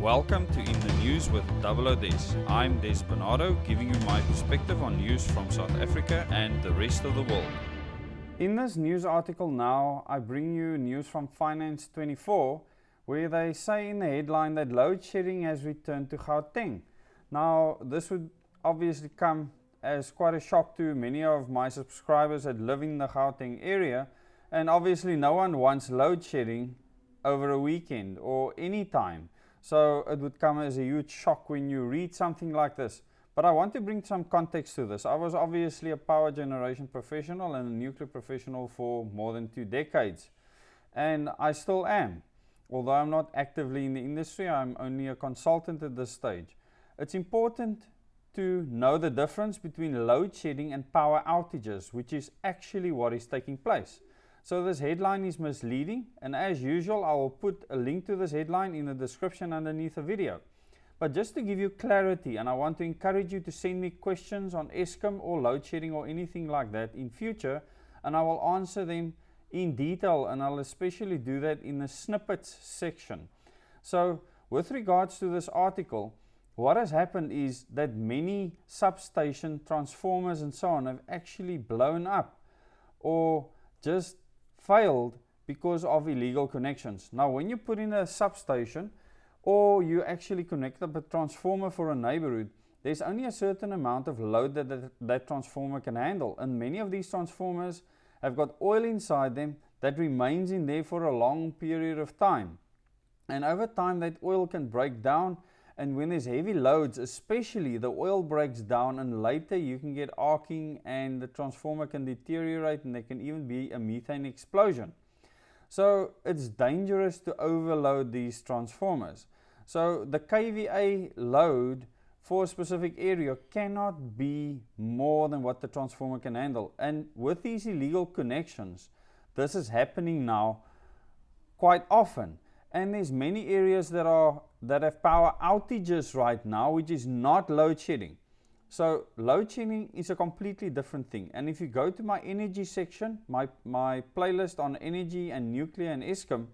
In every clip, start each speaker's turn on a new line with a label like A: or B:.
A: Welcome to In the News with Double O Des. I'm Des Bernardo, giving you my perspective on news from South Africa and the rest of the world.
B: In this news article now, I bring you news from Finance 24, where they say in the headline that load shedding has returned to Gauteng. Now, this would obviously come as quite a shock to many of my subscribers that live in the Gauteng area, and obviously no one wants load shedding over a weekend or any time. So it would come as a huge shock when you read something like this. But I want to bring some context to this. I was obviously a power generation professional and a nuclear professional for more than 2 decades. And I still am. Although I'm not actively in the industry, I'm only a consultant at this stage. It's important to know the difference between load shedding and power outages, which is actually what is taking place. So this headline is misleading, and as usual I will put a link to this headline in the description underneath the video. But just to give you clarity, and I want to encourage you to send me questions on Eskom or load shedding or anything like that in future, and I will answer them in detail, and I'll especially do that in the snippets section. So with regards to this article, what has happened is that many substation transformers and so on have actually blown up or just failed because of illegal connections. Now when you put in a substation or you actually connect up a transformer for a neighborhood, there's only a certain amount of load that transformer can handle, and many of these transformers have got oil inside them that remains in there for a long period of time, and over time that oil can break down, and when there's heavy loads especially, the oil breaks down and later you can get arcing and the transformer can deteriorate, and there can even be a methane explosion. So it's dangerous to overload these transformers. So the kVA load for a specific area cannot be more than what the transformer can handle, and with these illegal connections this is happening now quite often. And there's many areas that have power outages right now, which is not load shedding. So load shedding is a completely different thing. And if you go to my energy section, my playlist on energy and nuclear and Eskom,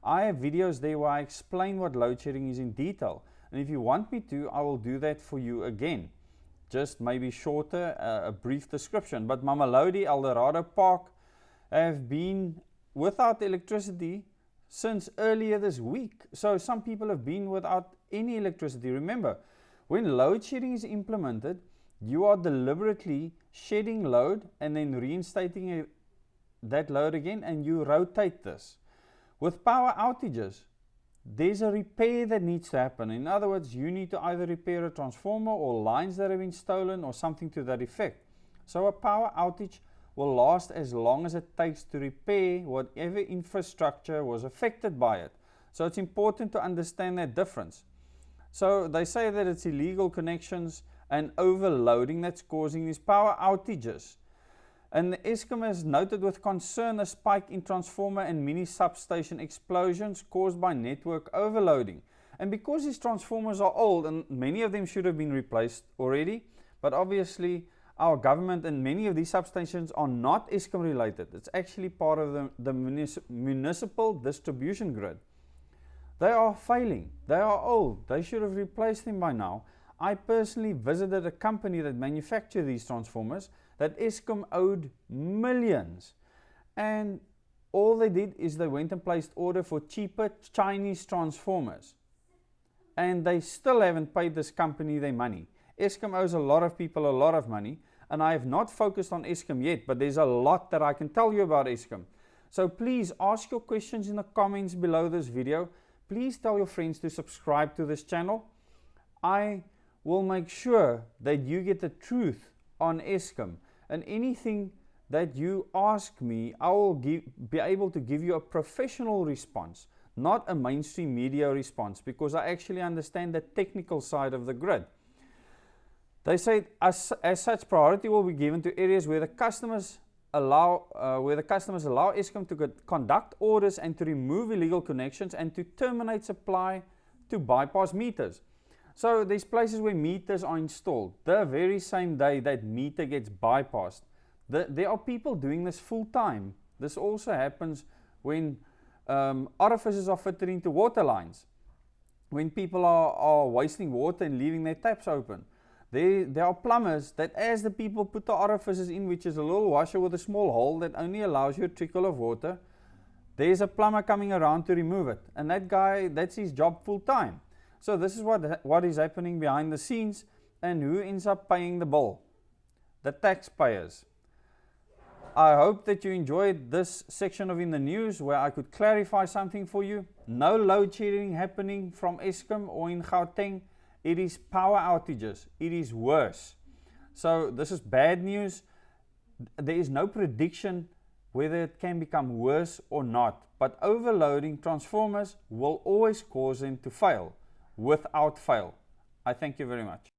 B: I have videos there where I explain what load shedding is in detail. And if you want me to, I will do that for you again. Just maybe shorter, a brief description. But Mamelodi, Eldorado Park have been without electricity since earlier this week. So some people have been without any electricity. Remember, when load shedding is implemented, you are deliberately shedding load and then reinstating that load again, and you rotate this. With power outages, there's a repair that needs to happen. In other words, you need to either repair a transformer or lines that have been stolen or something to that effect. So a power outage will last as long as it takes to repair whatever infrastructure was affected by it. So it's important to understand that difference. So they say that it's illegal connections and overloading that's causing these power outages. And the Eskom has noted with concern a spike in transformer and mini substation explosions caused by network overloading. And because these transformers are old, and many of them should have been replaced already, but obviously our government and many of these substations are not Eskom related. It's actually part of the municipal distribution grid. They are failing. They are old. They should have replaced them by now. I personally visited a company that manufactured these transformers that Eskom owed millions. And all they did is they went and placed order for cheaper Chinese transformers. And they still haven't paid this company their money. Eskom owes a lot of people a lot of money, and I have not focused on Eskom yet, but there's a lot that I can tell you about Eskom. So please ask your questions in the comments below this video. Please tell your friends to subscribe to this channel. I will make sure that you get the truth on Eskom, and anything that you ask me, I will be able to give you a professional response, not a mainstream media response, because I actually understand the technical side of the grid. They say as such priority will be given to areas where the customers allow Eskom to conduct orders and to remove illegal connections and to terminate supply to bypass meters. So there's places where meters are installed the very same day that meter gets bypassed. There are people doing this full time. This also happens when orifices are fitted into water lines. when people are wasting water and leaving their taps open. There are plumbers that, as the people put the orifices in, which is a little washer with a small hole that only allows you a trickle of water, there's a plumber coming around to remove it. And that guy, that's his job full time. So this is what is happening behind the scenes, and who ends up paying the bill? The taxpayers. I hope that you enjoyed this section of In the News where I could clarify something for you. No load shedding happening from Eskom or in Gauteng. It is power outages. It is worse. So this is bad news. There is no prediction whether it can become worse or not. But overloading transformers will always cause them to fail, without fail. I thank you very much.